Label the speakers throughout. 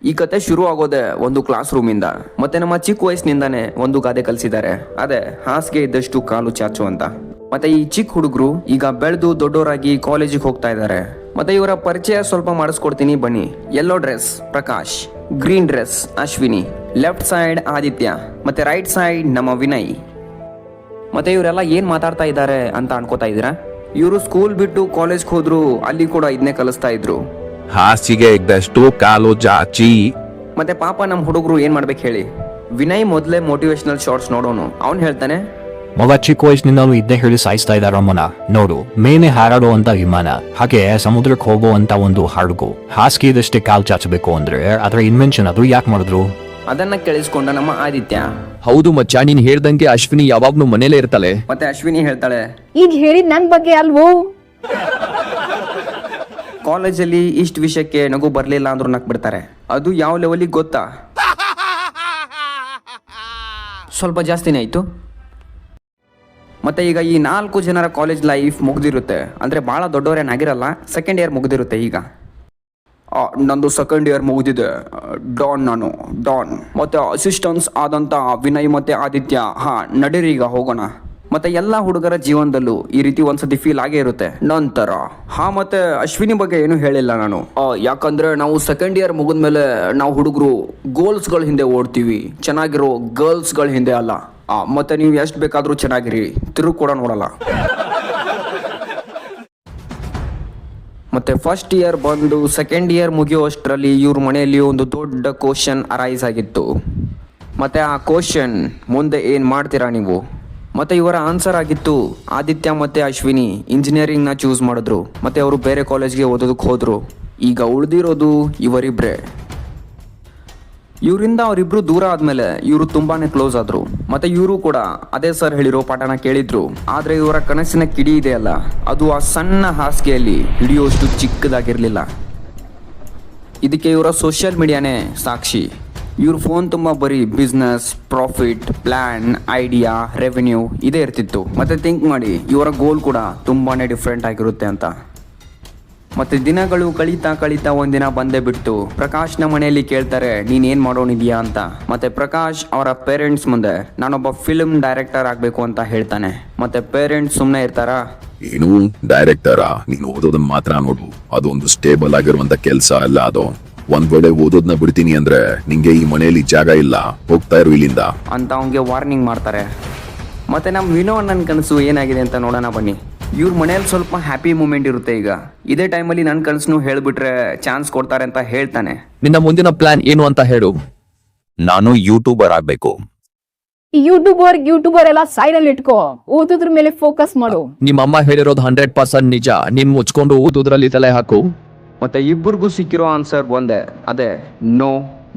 Speaker 1: ಈ ಕತೆ ಶುರು ಆಗೋದೆ ಒಂದು ಕ್ಲಾಸ್ ರೂಮಿಂದ. ಮತ್ತೆ ನಮ್ಮ ಚಿಕ್ಕ ವಯಸ್ಸಿನಿಂದಾನೆ ಒಂದು ಗಾದೆ ಕಲಿಸಿದ್ದಾರೆ, ಅದೇ ಹಾಸಿಗೆ ಇದ್ದಷ್ಟು ಕಾಲು ಚಾಚು ಅಂತ. ಮತ್ತೆ ಈ ಚಿಕ್ಕ ಹುಡುಗರು ಈಗ ಬೆಳೆದು ದೊಡ್ಡವರಾಗಿ ಕಾಲೇಜಿಗೆ ಹೋಗ್ತಾ ಇದ್ದಾರೆ. ಮತ್ತೆ ಇವರ ಪರಿಚಯ ಸ್ವಲ್ಪ ಮಾಡಿಸ್ಕೊಡ್ತೀನಿ ಬನ್ನಿ. Yellow dress Prakash, green dress Ashwini, left side Aditya, ಮತ್ತೆ ರೈಟ್ ಸೈಡ್ ನಮ್ಮ ವಿನಯ್. ಮತ್ತೆ ಇವರೆಲ್ಲ ಏನ್ ಮಾತಾಡ್ತಾ ಇದ್ದಾರೆ ಅಂತ ಅನ್ಕೋತಾ ಇದ್ದೀರಾ? ಇವರು ಸ್ಕೂಲ್ ಬಿಟ್ಟು ಕಾಲೇಜ್ಗೆ ಹೋದ್ರು, ಅಲ್ಲಿ ಕೂಡ ಇದನ್ನೇ ಕಲಿಸ್ತಾ ಇದ್ರು.
Speaker 2: ಹಾಸಿಗೆ ಇದ್ದಷ್ಟು ಕಾಲು ಚಾಚಿ.
Speaker 1: ಮತ್ತೆ ಪಾಪ ನಮ್ಮ ಹುಡುಗರು ಏನ್ ಮಾಡ್ಬೇಕು ಹೇಳಿ? ವಿನಯ್ ಮೊದಲೇ ಮೋಟಿವೇಶನಲ್ ಶಾರ್ಟ್ಸ್ ನೋಡೋನು. ಅವ್ನು ಹೇಳ್ತಾನೆ,
Speaker 3: ಮಗ ಚಿಕ್ಕ ವಯಸ್ಸಿನಿಂದಲೂ ಇದ್ದೇ ಹೇಳಿ ಸಾಯಿಸ್ತಾ ಇದ್ದಾರಮ್ಮನ. ನೋಡು, ಮೇನೆ ಹಾರಾಡುವಂತ ವಿಮಾನ, ಹಾಗೆ ಸಮುದ್ರಕ್ಕೆ ಹೋಗುವಂತ ಒಂದು ಹಡಗು. ಹಾಸಿಗೆ ಇದ್ದಷ್ಟೇ ಕಾಲ್ ಚಾಚಬೇಕು ಅಂದ್ರೆ ಅದರ ಇನ್ವೆನ್ಷನ್ ಅದು ಯಾಕೆ ಮಾಡಿದ್ರು?
Speaker 1: ಅದನ್ನ ಕೇಳಿಸ್ಕೊಂಡ ನಮ್ಮ ಆದಿತ್ಯ,
Speaker 4: ಹೌದು ಮಚ್ಚ, ನೀನ್ ಹೇಳ್ದಂಗೆ ಅಶ್ವಿನಿ ಯಾವಾಗ್ಲೂ ಮನೇಲೇ ಇರ್ತಾಳೆ.
Speaker 1: ಮತ್ತೆ ಅಶ್ವಿನಿ ಹೇಳ್ತಾಳೆ,
Speaker 5: ಈಗ ಹೇಳಿದ್ ನನ್ ಬಗ್ಗೆ ಅಲ್ವೋ?
Speaker 1: ಕಾಲೇಜಲ್ಲಿ ಇಷ್ಟು ವಿಷಯಕ್ಕೆ ನಗು ಬರ್ಲಿಲ್ಲ ಅಂದ್ರೂ ನಕ್ ಬಿಡ್ತಾರೆ. ಅದು ಯಾವ ಲೆವೆಲಿಗೆ ಗೊತ್ತಾ? ಸ್ವಲ್ಪ ಜಾಸ್ತಿನೇ ಆಯ್ತು. ಮತ್ತೆ ಈಗ ಈ 4 ಜನರ ಕಾಲೇಜ್ ಲೈಫ್ ಮುಗ್ದಿರುತ್ತೆ. ಅಂದ್ರೆ ಬಹಳ ದೊಡ್ಡವರೇನಾಗಿರಲ್ಲ, ಸೆಕೆಂಡ್ ಇಯರ್ ಮುಗ್ದಿರುತ್ತೆ. ಈಗ ನಂದು ಸೆಕೆಂಡ್ ಇಯರ್ ಮುಗಿದಿದೆ, ನಾನು ಡಾನ್. ಮತ್ತೆ ಅಸಿಸ್ಟೆಂಟ್ಸ್ ಆದಂತ ವಿನಯ್ ಮತ್ತೆ ಆದಿತ್ಯ, ನಡೀರಿ ಈಗ ಹೋಗೋಣ. ಮತ್ತೆ ಎಲ್ಲಾ ಹುಡುಗರ ಜೀವನದಲ್ಲೂ ಈ ರೀತಿ ಒಂದ್ಸತಿ ಫೀಲ್ ಆಗೇ ಇರುತ್ತೆ. ನಂತರ ಮತ್ತೆ ಅಶ್ವಿನಿ ಬಗ್ಗೆ ಏನು ಹೇಳಿಲ್ಲ ನಾನು, ಯಾಕಂದ್ರೆ ನಾವು ಸೆಕೆಂಡ್ ಇಯರ್ ಮುಗಿದ್ಮೇಲೆ ನಾವು ಹುಡುಗರು ಗೋಲ್ಸ್ಗಳ ಹಿಂದೆ ಓಡ್ತೀವಿ, ಚೆನ್ನಾಗಿರೋ ಗರ್ಲ್ಸ್ಗಳ ಹಿಂದೆ ಅಲ್ಲ. ಮತ್ತೆ ನೀವು ಎಷ್ಟು ಬೇಕಾದ್ರೂ ಚೆನ್ನಾಗಿರಿ, ತಿರುಗಿ ಕೂಡ ನೋಡಲ್ಲ. ಮತ್ತೆ ಫಸ್ಟ್ ಇಯರ್ ಬಂದು ಸೆಕೆಂಡ್ ಇಯರ್ ಮುಗಿಯುವಷ್ಟರಲ್ಲಿ ಇವ್ರ ಮನೆಯಲ್ಲಿ ಒಂದು ದೊಡ್ಡ ಕ್ವಶನ್ ಅರೈಸ್ ಆಗಿತ್ತು. ಮತ್ತೆ ಆ ಕ್ವಶನ್, ಮುಂದೆ ಏನ್ ಮಾಡ್ತೀರಾ ನೀವು? ಮತ್ತೆ ಇವರ ಆನ್ಸರ್ ಆಗಿತ್ತು, ಆದಿತ್ಯ ಮತ್ತೆ ಅಶ್ವಿನಿ ಇಂಜಿನಿಯರಿಂಗ್ ನ ಚೂಸ್ ಮಾಡಿದ್ರು. ಮತ್ತೆ ಅವರು ಬೇರೆ ಕಾಲೇಜ್ಗೆ ಓದೋದಕ್ಕೆ ಹೋದ್ರು. ಈಗ ಉಳಿದಿರೋದು ಇವರಿಬ್ರೆ. ಇವರಿಂದ ಅವರಿಬ್ರು ದೂರ ಆದ್ಮೇಲೆ ಇವರು ತುಂಬಾನೇ ಕ್ಲೋಸ್ ಆದ್ರು. ಮತ್ತೆ ಇವರು ಕೂಡ ಅದೇ ಸರ್ ಹೇಳಿರೋ ಪಾಠನ ಕೇಳಿದ್ರು. ಆದ್ರೆ ಇವರ ಕನಸಿನ ಕಿಡಿ ಇದೆಯಲ್ಲ, ಅದು ಆ ಸಣ್ಣ ಹಾಸಿಗೆಯಲ್ಲಿ ಹಿಡಿಯುವಷ್ಟು ಚಿಕ್ಕದಾಗಿರ್ಲಿಲ್ಲ. ಇದಕ್ಕೆ ಇವರ ಸೋಷಿಯಲ್ ಮೀಡಿಯಾನೇ ಸಾಕ್ಷಿ. ಇವ್ರ ಫೋನ್ ತುಂಬ ಬರೀ business, profit, plan, idea, revenue ಇದೇ ಇರ್ತಿತ್ತು. ಮತ್ತೆ ಥಿಂಕ್ ಮಾಡಿ, ಇವರ ಗೋಲ್ ಕೂಡ ತುಂಬಾನೇ ಡಿಫ್ರೆಂಟ್ ಆಗಿರುತ್ತೆ ಅಂತ. ಮತ್ತೆ ದಿನಗಳು ಕಳೀತಾ ಒಂದಿನ ಬಂದೇ ಬಿಟ್ಟು ಪ್ರಕಾಶ್ನ ಮನೆಯಲ್ಲಿ ಕೇಳ್ತಾರೆ, ನೀನ್ ಏನ್ ಮಾಡೋನಿದ್ಯಾ ಅಂತ. ಮತ್ತೆ ಪ್ರಕಾಶ್ ಅವರ ಪೇರೆಂಟ್ಸ್ ಮುಂದೆ ನಾನೊಬ್ಬ ಫಿಲ್ಮ್ ಡೈರೆಕ್ಟರ್ ಆಗ್ಬೇಕು ಅಂತ ಹೇಳ್ತಾನೆ. ಮತ್ತೆ ಪೇರೆಂಟ್ಸ್ ಸುಮ್ಮನೆ ಇರ್ತಾರಾ?
Speaker 2: ಏನು ಡೈರೆಕ್ಟರಾ? ನೀನು ಓದೋದನ್ನ ಮಾತ್ರ ನೋಡು, ಅದೊಂದು ಸ್ಟೇಬಲ್ ಆಗಿರುವಂತ ಕೆಲ್ಸ ಅಲ್ಲ ಅದು. ಒಂದ್ ವೇಳೆ ಓದೋದ್ನ ಬಿಡ್ತೀನಿ ಅಂದ್ರೆ ನಿಂಗೆ ಈ ಮನೆಯಲ್ಲಿ ಜಾಗ ಇಲ್ಲ, ಹೋಗ್ತಾ ಇರು ಇಲ್ಲಿಂದ
Speaker 1: ಅಂತ ಅವನಿಗೆ ವಾರ್ನಿಂಗ್ ಮಾಡ್ತಾರೆ. ಮತ್ತೆ ನಮ್ ವಿನೋ ನನ್ನ ಕನಸು ಏನಾಗಿದೆ ಅಂತ ನೋಡೋಣ ಬನ್ನಿ. ಇವ್ರ ಮನೆಯಲ್ಲಿ ಸ್ವಲ್ಪ ಹ್ಯಾಪಿ ಮೂಮೆಂಟ್ ಇರುತ್ತೆ. ಈಗ ಇದೇ ಟೈಮಲ್ಲಿ ನನ್ನ ಕನಸನ್ನು ಹೇಳ್ಬಿಟ್ರೆ ಚಾನ್ಸ್ ಕೊಡ್ತಾರೆ ಅಂತ ಹೇಳ್ತಾನೆ.
Speaker 4: ನಿನ್ನ ಮುಂದಿನ ಪ್ಲಾನ್ ಏನು ಅಂತ ಹೇಳು.
Speaker 2: ನಾನು ಯೂಟ್ಯೂಬರ್ ಆಗ್ಬೇಕು.
Speaker 5: ಯೂಟ್ಯೂಬರ್ ಎಲ್ಲ ಸೈಡ್ ಅಲ್ಲಿ ಇಟ್ಕೋ, ಓದೋದ್ರ ಮೇಲೆ ಫೋಕಸ್ ಮಾಡು.
Speaker 4: ನಿಮ್ಮಮ್ಮ ಹೇಳಿರೋದು 100% ನಿಜ. ನೀನ್ ಮುಚ್ಕೊಂಡು ಓದೋದ್ರಲ್ಲಿ ತಲೆ ಹಾಕು.
Speaker 1: ಮತ್ತೆ ಇಬ್ಬರಿಗೂ ಸಿಕ್ಕಿರೋ ಆನ್ಸರ್ ಒಂದೇ, ಅದೇ ನೋ,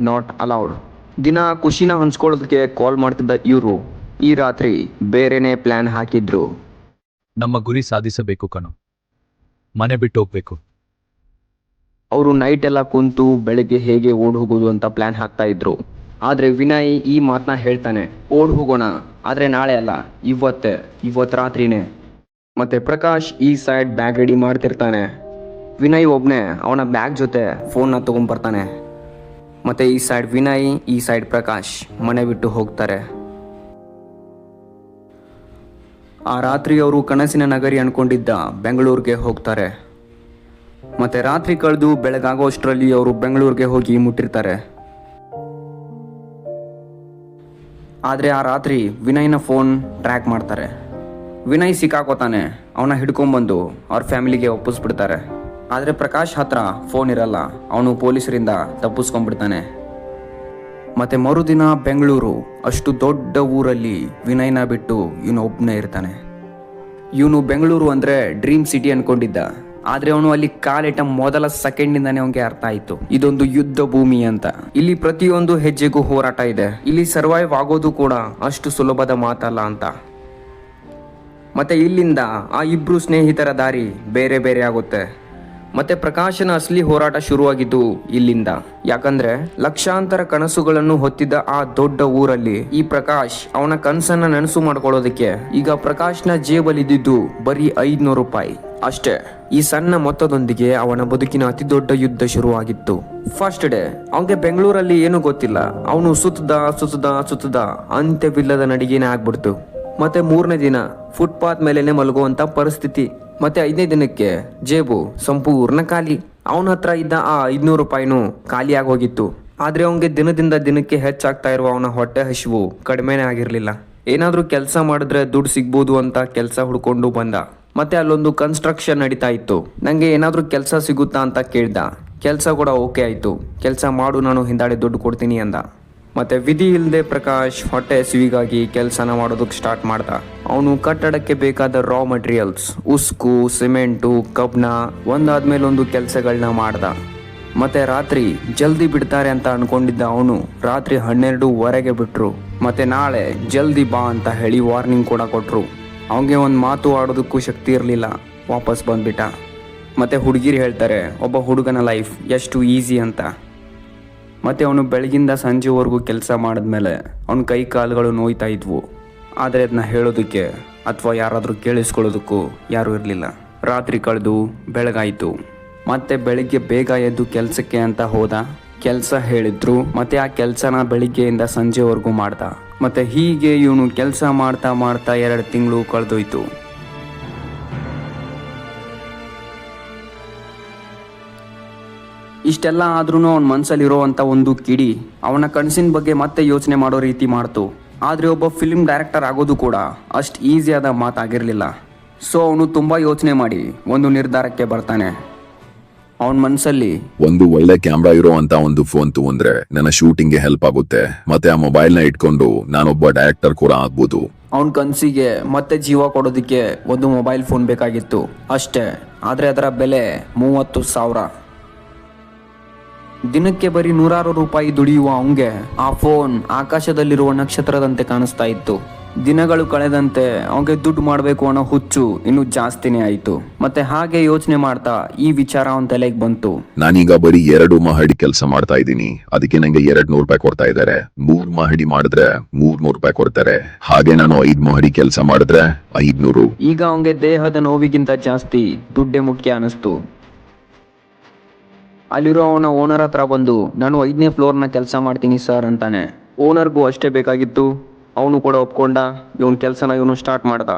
Speaker 1: ನಾಟ್ ಅಲೌಡ್. ದಿನ ಖುಷಿನ ಹಂಚ್ಕೊಳ್ಳೋದಕ್ಕೆ ಕಾಲ್ ಮಾಡ್ತಿದ್ದ ಇವರು ಈ ರಾತ್ರಿ ಬೇರೆನೆ ಪ್ಲಾನ್ ಹಾಕಿದ್ರು.
Speaker 6: ನಮ್ಮ ಗುರಿ ಸಾಧಿಸಬೇಕು ಕಣೋ, ಮನೆ ಬಿಟ್ಟು ಹೋಗ್ಬೇಕು.
Speaker 1: ಅವರು ನೈಟ್ ಎಲ್ಲ ಕುಂತು ಬೆಳಗ್ಗೆ ಹೇಗೆ ಓಡ್ ಹೋಗೋದು ಅಂತ ಪ್ಲಾನ್ ಹಾಕ್ತಾ ಇದ್ರು. ಆದ್ರೆ ವಿನಯ್ ಈ ಮಾತನ್ನ ಹೇಳ್ತಾನೆ, ಓಡ್ ಹೋಗೋಣ, ಆದ್ರೆ ನಾಳೆ ಅಲ್ಲ, ಇವತ್ತು ರಾತ್ರಿನೇ. ಮತ್ತೆ ಪ್ರಕಾಶ್ ಈ ಸೈಡ್ ಬ್ಯಾಗ್ ರೆಡಿ ಮಾಡ್ತಿರ್ತಾನೆ. ವಿನಯ್ ಒಬ್ನೇ ಅವನ ಬ್ಯಾಗ್ ಜೊತೆ ಫೋನ್ನ ತಗೊಂಡ್ಬರ್ತಾನೆ. ಮತ್ತೆ ಈ ಸೈಡ್ ವಿನಯ್, ಈ ಸೈಡ್ ಪ್ರಕಾಶ್ ಮನೆ ಬಿಟ್ಟು ಹೋಗ್ತಾರೆ. ಆ ರಾತ್ರಿ ಅವರು ಕನಸಿನ ನಗರಿ ಅನ್ಕೊಂಡಿದ್ದ ಬೆಂಗಳೂರಿಗೆ ಹೋಗ್ತಾರೆ. ಮತ್ತೆ ರಾತ್ರಿ ಕಳೆದು ಬೆಳಗಾಗೋಷ್ಟರಲ್ಲಿ ಅವರು ಬೆಂಗಳೂರಿಗೆ ಹೋಗಿ ಮುಟ್ಟಿರ್ತಾರೆ. ಆದ್ರೆ ಆ ರಾತ್ರಿ ವಿನಯ್ನ ಫೋನ್ ಟ್ರ್ಯಾಕ್ ಮಾಡ್ತಾರೆ. ವಿನಯ್ ಸಿಕ್ಕಾಕೋತಾನೆ. ಅವನ ಹಿಡ್ಕೊಂಡ್ಬಂದು ಅವ್ರ ಫ್ಯಾಮಿಲಿಗೆ ಒಪ್ಪಿಸ್ಬಿಡ್ತಾರೆ. ಆದ್ರೆ ಪ್ರಕಾಶ್ ಹತ್ರ ಫೋನ್ ಇರಲ್ಲ. ಅವನು ಪೊಲೀಸರಿಂದ ತಪ್ಪಿಸ್ಕೊಂಡ್ಬಿಡ್ತಾನೆ. ಮತ್ತೆ ಮರುದಿನ ಬೆಂಗಳೂರು, ಅಷ್ಟು ದೊಡ್ಡ ಊರಲ್ಲಿ ವಿನಯ್ನ ಬಿಟ್ಟು ಇವನು ಒಬ್ಬನೇ ಇರ್ತಾನೆ. ಇವನು ಬೆಂಗಳೂರು ಅಂದ್ರೆ ಡ್ರೀಮ್ ಸಿಟಿ ಅನ್ಕೊಂಡಿದ್ದ. ಆದ್ರೆ ಅವನು ಅಲ್ಲಿ ಕಾಲಿಟ್ಟ ಮೊದಲ ಸೆಕೆಂಡಿಂದಾನೇ ಅವನಿಗೆ ಅರ್ಥ ಆಯ್ತು, ಇದೊಂದು ಯುದ್ಧ ಭೂಮಿ ಅಂತ. ಇಲ್ಲಿ ಪ್ರತಿಯೊಂದು ಹೆಜ್ಜೆಗೂ ಹೋರಾಟ ಇದೆ. ಇಲ್ಲಿ ಸರ್ವೈವ್ ಆಗೋದು ಕೂಡ ಅಷ್ಟು ಸುಲಭದ ಮಾತಲ್ಲ ಅಂತ. ಮತ್ತೆ ಇಲ್ಲಿಂದ ಆ ಇಬ್ರು ಸ್ನೇಹಿತರ ದಾರಿ ಬೇರೆ ಬೇರೆ ಆಗುತ್ತೆ. ಮತ್ತೆ ಪ್ರಕಾಶನ ಅಸಲಿ ಹೋರಾಟ ಶುರುವಾಗಿದ್ದು ಇಲ್ಲಿಂದ. ಯಾಕಂದ್ರೆ ಲಕ್ಷಾಂತರ ಕನಸುಗಳನ್ನು ಹೊತ್ತಿದ್ದ ಆ ದೊಡ್ಡ ಊರಲ್ಲಿ ಈ ಪ್ರಕಾಶ್ ಅವನ ಕನಸನ್ನ ನನಸು ಮಾಡ್ಕೊಳ್ಳೋದಕ್ಕೆ ಈಗ ಪ್ರಕಾಶ್ನ ಜೇಬಲ್ಲಿ ಇದ್ದಿದ್ದು ಬರೀ 500 ರೂಪಾಯಿ ಅಷ್ಟೇ. ಈ ಸಣ್ಣ ಮೊತ್ತದೊಂದಿಗೆ ಅವನ ಬದುಕಿನ ಅತಿ ದೊಡ್ಡ ಯುದ್ಧ ಶುರುವಾಗಿತ್ತು. ಫಸ್ಟ್ ಡೇ ಅವನಿಗೆ ಬೆಂಗಳೂರಲ್ಲಿ ಏನು ಗೊತ್ತಿಲ್ಲ. ಅವನು ಸುತ್ತದ ಅಂತ್ಯವಿಲ್ಲದ ನಡಿಗೆನೇ ಆಗ್ಬಿಡ್ತು. ಮತ್ತೆ 3ನೇ ದಿನ ಫುಟ್ಪಾತ್ ಮೇಲೆನೆ ಮಲಗುವಂತ ಪರಿಸ್ಥಿತಿ. ಮತ್ತೆ 5ನೇ ದಿನಕ್ಕೆ ಜೇಬು ಸಂಪೂರ್ಣ ಖಾಲಿ. ಅವನ ಹತ್ರ ಇದ್ದ ಆ 500 ರೂಪಾಯಿನೂ ಖಾಲಿ ಆಗೋಗಿತ್ತು. ಆದ್ರೆ ಅವನಿಗೆ ದಿನದಿಂದ ದಿನಕ್ಕೆ ಹೆಚ್ಚಾಗ್ತಾ ಇರುವ ಅವನ ಹೊಟ್ಟೆ ಹಸಿವು ಕಡಿಮೆನೇ ಆಗಿರ್ಲಿಲ್ಲ. ಏನಾದ್ರೂ ಕೆಲಸ ಮಾಡಿದ್ರೆ ದುಡ್ಡು ಸಿಗ್ಬೋದು ಅಂತ ಕೆಲಸ ಹುಡ್ಕೊಂಡು ಬಂದ. ಮತ್ತೆ ಅಲ್ಲೊಂದು ಕನ್ಸ್ಟ್ರಕ್ಷನ್ ನಡೀತಾ ಇತ್ತು. ನಂಗೆ ಏನಾದ್ರೂ ಕೆಲಸ ಸಿಗುತ್ತಾ ಅಂತ ಕೇಳ್ದ. ಕೆಲಸ ಕೂಡ ಓಕೆ ಆಯ್ತು. ಕೆಲಸ ಮಾಡು, ನಾನು ಹಿಂದಾಡಿ ದುಡ್ಡು ಕೊಡ್ತೀನಿ ಅಂದ. ಮತ್ತೆ ವಿಧಿ ಇಲ್ಲದೆ ಪ್ರಕಾಶ್ ಹೊಟ್ಟೆ ಹಸಿವಿಗಾಗಿ ಕೆಲಸನ ಮಾಡೋದಕ್ಕೆ ಸ್ಟಾರ್ಟ್ ಮಾಡ್ದ. ಅವನು ಕಟ್ಟಡಕ್ಕೆ ಬೇಕಾದ ರಾ ಮಟೀರಿಯಲ್ಸ್, ಉಸ್ಕು, ಸಿಮೆಂಟು, ಕಬ್ಣ ಒಂದಾದ್ಮೇಲೆ ಒಂದು ಕೆಲಸಗಳನ್ನ ಮಾಡ್ದ. ಮತ್ತೆ ರಾತ್ರಿ ಜಲ್ದಿ ಬಿಡ್ತಾರೆ ಅಂತ ಅನ್ಕೊಂಡಿದ್ದ ಅವನು ರಾತ್ರಿ 12:15 ಬಿಟ್ರು. ಮತ್ತೆ ನಾಳೆ ಜಲ್ದಿ ಬಾ ಅಂತ ಹೇಳಿ ವಾರ್ನಿಂಗ್ ಕೂಡ ಕೊಟ್ರು. ಅವನಿಗೆ ಒಂದು ಮಾತು ಆಡೋದಕ್ಕೂ ಶಕ್ತಿ ಇರಲಿಲ್ಲ. ವಾಪಸ್ ಬಂದ್ಬಿಟ್ಟ. ಮತ್ತೆ ಹುಡುಗಿರು ಹೇಳ್ತಾರೆ ಒಬ್ಬ ಹುಡುಗನ ಲೈಫ್ ಎಷ್ಟು ಈಸಿ ಅಂತ. ಮತ್ತೆ ಅವನು ಬೆಳಗಿಂದ ಸಂಜೆವರೆಗೂ ಕೆಲಸ ಮಾಡಿದ್ಮೇಲೆ ಅವನ ಕೈ ಕಾಲುಗಳು ನೋಯ್ತಾ ಇದ್ವು. ಆದರೆ ಅದನ್ನ ಹೇಳೋದಕ್ಕೆ ಅಥವಾ ಯಾರಾದರೂ ಕೇಳಿಸ್ಕೊಳ್ಳೋದಕ್ಕೂ ಯಾರೂ ಇರಲಿಲ್ಲ. ರಾತ್ರಿ ಕಳೆದು ಬೆಳಗಾಯಿತು. ಮತ್ತೆ ಬೆಳಿಗ್ಗೆ ಬೇಗ ಎದ್ದು ಕೆಲಸಕ್ಕೆ ಅಂತ ಹೋದ. ಕೆಲಸ ಹೇಳಿದ್ರು. ಮತ್ತೆ ಆ ಕೆಲಸನ ಬೆಳಿಗ್ಗೆಯಿಂದ ಸಂಜೆವರೆಗೂ ಮಾಡ್ದ. ಮತ್ತೆ ಹೀಗೆ ಇವನು ಕೆಲಸ ಮಾಡ್ತಾ 2 ತಿಂಗಳು ಕಳೆದೋಯ್ತು. ಇಷ್ಟೆಲ್ಲ ಆದ್ರೂ ಅವನ ಮನಸ್ಸಲ್ಲಿರೋವಂಥ ಒಂದು ಕಿಡಿ ಅವನ ಕನಸಿನ ಬಗ್ಗೆ ಮತ್ತೆ ಯೋಚನೆ ಮಾಡೋ ರೀತಿ ಮಾಡ್ತು. ಆದರೆ ಒಬ್ಬ ಫಿಲ್ಮ್ ಡೈರೆಕ್ಟರ್ ಆಗೋದು ಕೂಡ ಅಷ್ಟು ಈಸಿಯಾದ ಮಾತಾಗಿರಲಿಲ್ಲ. ಸೊ ಅವನು ತುಂಬ ಯೋಚನೆ ಮಾಡಿ ಒಂದು ನಿರ್ಧಾರಕ್ಕೆ ಬರ್ತಾನೆ. ಅವನ ಮನಸ್ಸಲ್ಲಿ
Speaker 2: ಒಂದು ಒಳ್ಳೆ ಕ್ಯಾಮ್ರಾ ಇರೋ ಅಂತ ಒಂದು ಫೋನ್ ತಗೊಂಡ್ರೆ ನನ್ನ ಶೂಟಿಂಗ್ಗೆ ಹೆಲ್ಪ್ ಆಗುತ್ತೆ. ಮತ್ತೆ ಆ ಮೊಬೈಲ್ ನ ಇಟ್ಕೊಂಡು ನಾನೊಬ್ಬ ಡೈರೆಕ್ಟರ್ ಕೂಡ ಆಗ್ಬೋದು.
Speaker 1: ಅವನ ಕನಸಿಗೆ ಮತ್ತೆ ಜೀವ ಕೊಡೋದಕ್ಕೆ ಒಂದು ಮೊಬೈಲ್ ಫೋನ್ ಬೇಕಾಗಿತ್ತು ಅಷ್ಟೇ. ಆದರೆ ಅದರ ಬೆಲೆ 30,000. ದಿನಕ್ಕೆ ಬರೀ 100 ರೂಪಾಯಿ ದುಡಿಯುವ ಅವನಿಗೆ ಆ ಫೋನ್ ಆಕಾಶದಲ್ಲಿರುವ ನಕ್ಷತ್ರದಂತೆ ಕಾಣಿಸ್ತಾ ಇತ್ತು. ದಿನಗಳು ಕಳೆದಂತೆ ಅವನಿಗೆ ದುಡ್ಡು ಮಾಡಬೇಕು ಅನ್ನೋ ಹುಚ್ಚು ಇನ್ನೂ ಜಾಸ್ತಿನೇ ಆಯಿತು. ಮತ್ತೆ ಹಾಗೆ ಯೋಚನೆ ಮಾಡ್ತಾ ಈ ವಿಚಾರ ಅವನ ತಲೆಗೆ ಬಂತು.
Speaker 2: ನಾನೀಗ ಬರೀ 2 ಮಹಡಿ ಕೆಲಸ ಮಾಡ್ತಾ ಇದ್ದೀನಿ. ಅದಕ್ಕೆ ನಂಗೆ 200 ರೂಪಾಯಿ ಕೊಡ್ತಾ ಇದ್ದಾರೆ. 3 ಮಹಡಿ ಮಾಡಿದ್ರೆ 300 ರೂಪಾಯಿ ಕೊಡ್ತಾರೆ. ಹಾಗೆ ನಾನು 5 ಮಹಡಿ ಕೆಲಸ ಮಾಡಿದ್ರೆ 500.
Speaker 1: ಈಗ ಅವನಿಗೆ ದೇಹದ ನೋವಿಗಿಂತ ಜಾಸ್ತಿ ದುಡ್ಡೇ ಮುಖ್ಯ ಅನಿಸ್ತು. ಅಲ್ಲಿರೋ ಅವನ ಓನರ್ ಹತ್ರ ಬಂದು ನಾನು 5ನೇ ಫ್ಲೋರ್ನ ಕೆಲಸ ಮಾಡ್ತೀನಿ ಸರ್ ಅಂತಾನೆ. ಓನರ್ಗೂ ಅಷ್ಟೇ ಬೇಕಾಗಿತ್ತು. ಅವನು ಕೂಡ ಒಪ್ಕೊಂಡ. ಇವನ್ ಕೆಲಸನ ಇವನು ಸ್ಟಾರ್ಟ್ ಮಾಡ್ದ.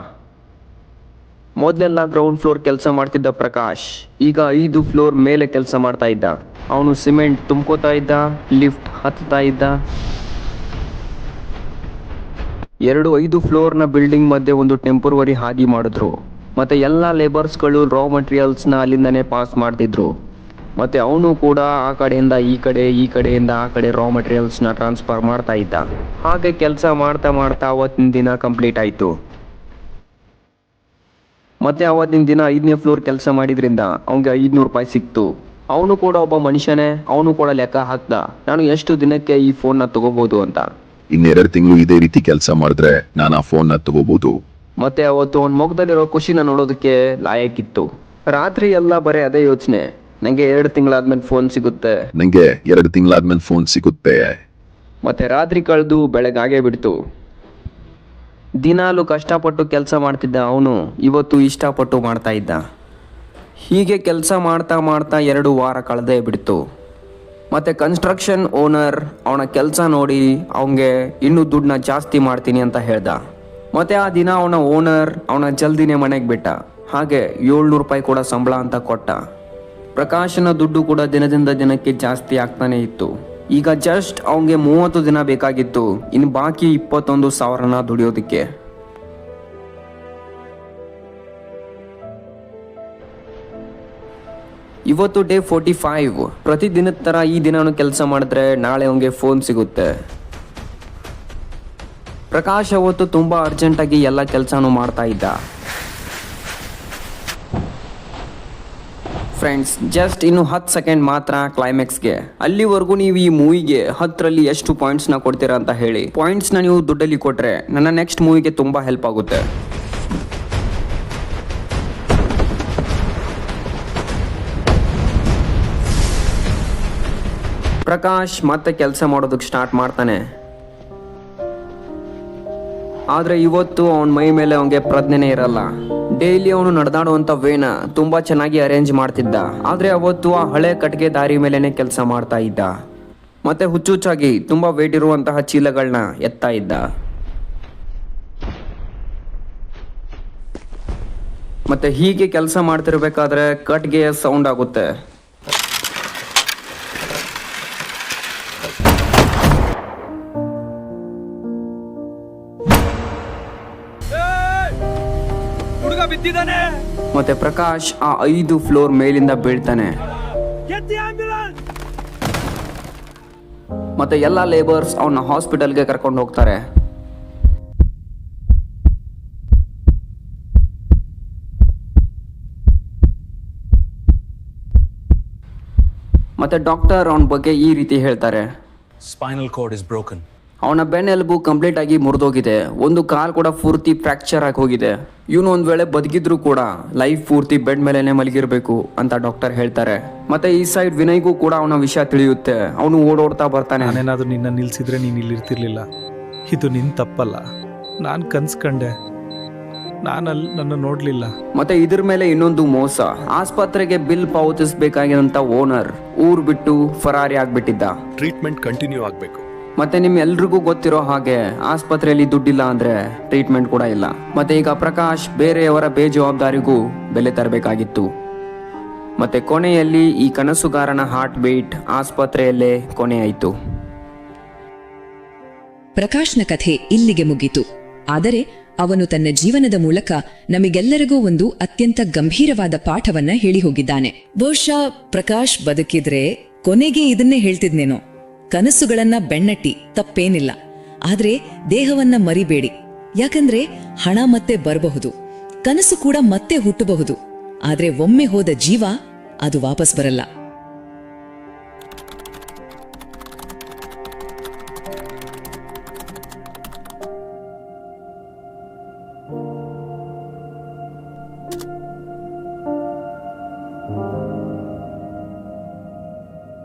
Speaker 1: ಮೊದಲೆಲ್ಲ ಗ್ರೌಂಡ್ ಫ್ಲೋರ್ ಕೆಲಸ ಮಾಡ್ತಿದ್ದ ಪ್ರಕಾಶ್ ಈಗ 5 ಫ್ಲೋರ್ ಮೇಲೆ ಕೆಲಸ ಮಾಡ್ತಾ ಇದ್ದ. ಅವನು ಸಿಮೆಂಟ್ ತುಂಬ್ಕೋತಾ ಇದ್ದ, ಲಿಫ್ಟ್ ಹತ್ತಾ ಇದ್ದ. 5 ಫ್ಲೋರ್ನ ಬಿಲ್ಡಿಂಗ್ ಮಧ್ಯೆ ಒಂದು ಟೆಂಪರವರಿ ಹಾದಿ ಮಾಡಿದ್ರು. ಮತ್ತೆ ಎಲ್ಲ ಲೇಬರ್ಸ್ಗಳು ರಾ ಮಟೀರಿಯಲ್ಸ್ನ ಅಲ್ಲಿಂದನೇ ಪಾಸ್ ಮಾಡ್ತಿದ್ರು. ಮತ್ತೆ ಅವನು ಕೂಡ ಆ ಕಡೆಯಿಂದ ಈ ಕಡೆ, ಈ ಕಡೆಯಿಂದ ಆ ಕಡೆ ರಾ ಮಟೀರಿಯಲ್ಸ್ನ ಟ್ರಾನ್ಸ್ಫರ್ ಮಾಡ್ತಾ ಇದ್ದ. ಹಾಗೆ ಕೆಲಸ ಮಾಡ್ತಾ ಅವತ್ತಿನ ದಿನ ಕಂಪ್ಲೀಟ್ ಆಯಿತು. ಮತ್ತೆ ಅವತ್ತಿನ ದಿನ 5ನೇ ಫ್ಲೋರ್ ಕೆಲಸ ಮಾಡಿದ್ರಿಂದ ಅವನಿಗೆ 500 ರೂಪಾಯಿ ಸಿಕ್ತು. ಅವನು ಕೂಡ ಒಬ್ಬ ಮನುಷ್ಯನೇ. ಅವನು ಕೂಡ ಲೆಕ್ಕ ಹಾಕ್ದ ನಾನು ಎಷ್ಟು ದಿನಕ್ಕೆ ಈ ಫೋನ್ನ ತಗೋಬಹುದು ಅಂತ.
Speaker 2: 2 ತಿಂಗಳು ಇದೇ ರೀತಿ ಕೆಲಸ ಮಾಡಿದ್ರೆ ನಾನು ಆ ಫೋನ್ ನ ತಗೋಬಹುದು.
Speaker 1: ಮತ್ತೆ ಅವತ್ತು ಅವನ ಮುಖದಲ್ಲಿರೋ ಖುಷಿನ ನೋಡೋದಕ್ಕೆ ಲಾಯಕ್ಕಿತ್ತು. ರಾತ್ರಿ ಎಲ್ಲ ಬರೀ ಅದೇ ಯೋಚನೆ, ನಂಗೆ 2 ತಿಂಗಳಾದ್ಮೇಲೆ ಫೋನ್ ಸಿಗುತ್ತೆ.
Speaker 2: ನಂಗೆ 2 ತಿಂಗಳಾದ್ಮೇಲೆ ಫೋನ್ ಸಿಗುತ್ತೆ.
Speaker 1: ಮತ್ತೆ ರಾತ್ರಿ ಕಳೆದು ಬೆಳಗಾಗೇ ಬಿಡ್ತು. ದಿನಾಲು ಕಷ್ಟಪಟ್ಟು ಕೆಲಸ ಮಾಡ್ತಿದ್ದ ಅವನು ಇವತ್ತು ಇಷ್ಟಪಟ್ಟು ಮಾಡ್ತಾ ಇದ್ದ. ಹೀಗೆ ಕೆಲಸ ಮಾಡ್ತಾ 2 ವಾರ ಕಳೆದೇ ಬಿಡ್ತು. ಮತ್ತೆ ಕನ್ಸ್ಟ್ರಕ್ಷನ್ ಓನರ್ ಅವನ ಕೆಲಸ ನೋಡಿ ಅವನಿಗೆ ಇನ್ನೂ ದುಡ್ಡನ್ನ ಜಾಸ್ತಿ ಮಾಡ್ತೀನಿ ಅಂತ ಹೇಳ್ದ. ಮತ್ತೆ ಆ ದಿನ ಅವನ ಓನರ್ ಅವನ ಜಲ್ದಿನೇ ಮನೆಗೆ ಬಿಟ್ಟ. ಹಾಗೆ 700 ರೂಪಾಯಿ ಕೂಡ ಸಂಬಳ ಅಂತ ಕೊಟ್ಟ. ಪ್ರಕಾಶನ ದುಡ್ಡು ಕೂಡ ದಿನದಿಂದ ದಿನಕ್ಕೆ ಜಾಸ್ತಿ ಆಗ್ತಾನೆ ಇತ್ತು. ಈಗ ಜಸ್ಟ್ ಅವನಿಗೆ 30 ದಿನ ಬೇಕಾಗಿತ್ತು ಇನ್ನು ಬಾಕಿ 21,000ನ ದುಡಿಯೋದಕ್ಕೆ. ಇವತ್ತು ಡೇ 45. ಪ್ರತಿದಿನದ ಥರ ಈ ದಿನನೂ ಕೆಲಸ ಮಾಡಿದ್ರೆ ನಾಳೆ ಅವನಿಗೆ ಫೋನ್ ಸಿಗುತ್ತೆ. ಪ್ರಕಾಶ್ ಅವತ್ತು ತುಂಬ ಅರ್ಜೆಂಟಾಗಿ ಎಲ್ಲ ಕೆಲಸನೂ ಮಾಡ್ತಾ ಇದ್ದ. ಫ್ರೆಂಡ್ಸ್, ಜಸ್ಟ್ ಇನ್ನು 10 ಸೆಕೆಂಡ್ ಮಾತ್ರ ಕ್ಲೈಮ್ಯಾಕ್ಸ್ಗೆ. ಅಲ್ಲಿವರೆಗೂ ನೀವು ಈ ಮೂವಿಗೆ 10ರಲ್ಲಿ ಎಷ್ಟು ಪಾಯಿಂಟ್ಸ್ನ ಕೊಡ್ತೀರಾ ಅಂತ ಹೇಳಿ. ಪಾಯಿಂಟ್ಸ್ನ ನೀವು ದುಡ್ಡಲ್ಲಿ ಕೊಟ್ಟರೆ ನನ್ನ ನೆಕ್ಸ್ಟ್ ಮೂವಿಗೆ ತುಂಬ ಹೆಲ್ಪ್ ಆಗುತ್ತೆ. ಪ್ರಕಾಶ್ ಮತ್ತೆ ಕೆಲಸ ಮಾಡೋದಕ್ಕೆ ಸ್ಟಾರ್ಟ್ ಮಾಡ್ತಾನೆ. ಆದ್ರೆ ಇವತ್ತು ಅವನ ಮೈ ಮೇಲೆ ಅವನಿಗೆ ಪ್ರಜ್ಞೆನೇ ಇರಲ್ಲ. ಡೈಲಿ ಅವನು ನಡೆದಾಡುವಂತ ವೇನ ತುಂಬಾ ಚೆನ್ನಾಗಿ ಅರೇಂಜ್ ಮಾಡ್ತಿದ್ದ. ಆದ್ರೆ ಅವತ್ತು ಆ ಹಳೆ ಕಟ್ಟಿಗೆ ದಾರಿ ಮೇಲೆನೆ ಕೆಲಸ ಮಾಡ್ತಾ ಇದ್ದ. ಮತ್ತೆ ಹುಚ್ಚುಚ್ಚಾಗಿ ತುಂಬಾ ವೇಟ್ ಇರುವಂತಹ ಚೀಲಗಳನ್ನ ಎತ್ತಾ ಇದ್ದ. ಮತ್ತೆ ಹೀಗೆ ಕೆಲಸ ಮಾಡ್ತಿರ್ಬೇಕಾದ್ರೆ ಕಟ್ಗೆಯ ಸೌಂಡ್ ಆಗುತ್ತೆ. ಮತ್ತೆ ಪ್ರಕಾಶ್ ಆ 5 ಫ್ಲೋರ್ ಮೇಲಿಂದ ಬೀಳ್ತಾನೆ. ಮತ್ತೆ ಎಲ್ಲಾ ಲೇಬರ್ಸ್ ಅವನ ಹಾಸ್ಪಿಟಲ್ಗೆ ಕರ್ಕೊಂಡು ಹೋಗ್ತಾರೆ. ಮತ್ತೆ ಡಾಕ್ಟರ್ ಅವನ ಬಗ್ಗೆ ಈ ರೀತಿ ಹೇಳ್ತಾರೆ.
Speaker 7: Spinal cord is broken.
Speaker 1: ಅವನ ಬೆನ್ನೆಲುಬು ಕಂಪ್ಲೀಟ್ ಆಗಿ ಮುರಿದೋಗಿದೆ. ಒಂದು ಕಾಲ್ ಕೂಡ ಪೂರ್ತಿ ಫ್ರಾಕ್ಚರ್ ಆಗಿ ಹೋಗಿದೆ. ಇವನು ಒಂದ್ ವೇಳೆ ಬದುಕಿದ್ರು ಕೂಡ ಲೈಫ್ ಪೂರ್ತಿ ಬೆಡ್ ಮೇಲೆನೆ ಮಲಗಿರ್ಬೇಕು ಅಂತ ಡಾಕ್ಟರ್ ಹೇಳ್ತಾರೆ. ಮತ್ತೆ ಈ ಸೈಡ್ ವಿನಯ್ಗೂ ಕೂಡ ಅವನ ವಿಷಯ ತಿಳಿಯುತ್ತೆ. ಅವನು ಓಡೋಡ್ತಾ ಬರ್ತಾನೆ.
Speaker 8: ನಾನೇನಾದ್ರೂ ನಿನ್ನ ನಿಲ್ಸಿದ್ರೆ ನೀನ್ ಇಲ್ಲಿರ್ತಿರ್ಲಿಲ್ಲ. ಇದು ನಿನ್ ತಪ್ಪಲ್ಲ. ನಾನ್ ಕನ್ಸ್ಕಂಡೆ. ನಾನಲ್ಲಿ ನನ್ನ ನೋಡ್ಲಿಲ್ಲ.
Speaker 1: ಮತ್ತೆ ಇದ್ರ ಮೇಲೆ ಇನ್ನೊಂದು ಮೋಸ. ಆಸ್ಪತ್ರೆಗೆ ಬಿಲ್ ಪಾವತಿಸಬೇಕಾಗಿರಂತ ಓನರ್ ಊರ್ ಬಿಟ್ಟು ಫರಾರಿ ಆಗ್ಬಿಟ್ಟಿದ್ದ.
Speaker 7: ಟ್ರೀಟ್ಮೆಂಟ್ ಕಂಟಿನ್ಯೂ ಆಗ್ಬೇಕು.
Speaker 1: ಮತ್ತೆ ನಿಮ್ ಎಲ್ರಿಗೂ ಗೊತ್ತಿರೋ ಹಾಗೆ ಆಸ್ಪತ್ರೆಯಲ್ಲಿ ದುಡ್ಡಿಲ್ಲ ಅಂದ್ರೆ ಟ್ರೀಟ್ಮೆಂಟ್ ಕೂಡ ಇಲ್ಲ. ಮತ್ತೆ ಈಗ ಪ್ರಕಾಶ್ ಬೇರೆಯವರ ಬೇಜವಾಬ್ದಾರಿಗೂ ಬೆಲೆ ತರಬೇಕಾಗಿತ್ತು. ಮತ್ತೆ ಕೊನೆಯಲ್ಲಿ ಈ ಕನಸುಗಾರನ ಹಾರ್ಟ್ ಬೀಟ್ ಆಸ್ಪತ್ರೆಯಲ್ಲೇ ಕೊನೆಯಾಯಿತು.
Speaker 9: ಪ್ರಕಾಶ್ನ ಕಥೆ ಇಲ್ಲಿಗೆ ಮುಗೀತು. ಆದರೆ ಅವನು ತನ್ನ ಜೀವನದ ಮೂಲಕ ನಮಗೆಲ್ಲರಿಗೂ ಒಂದು ಅತ್ಯಂತ ಗಂಭೀರವಾದ ಪಾಠವನ್ನ ಹೇಳಿ ಹೋಗಿದ್ದಾನೆ. ಬಹುಶಃ ಪ್ರಕಾಶ್ ಬದುಕಿದ್ರೆ ಕೊನೆಗೆ ಇದನ್ನೇ ಹೇಳ್ತಿದ್ನೇನೋ, ಕನಸುಗಳನ್ನ ಬೆನ್ನಟ್ಟಿ ತಪ್ಪೇನಿಲ್ಲ, ಆದ್ರೆ ದೇಹವನ್ನ ಮರಿಬೇಡಿ. ಯಾಕಂದ್ರೆ ಹಣ ಮತ್ತೆ ಬರಬಹುದು, ಕನಸು ಕೂಡ ಮತ್ತೆ ಹುಟ್ಟಬಹುದು, ಆದ್ರೆ ಒಮ್ಮೆ ಹೋದ ಜೀವ ಅದು ವಾಪಸ್ ಬರಲ್ಲ.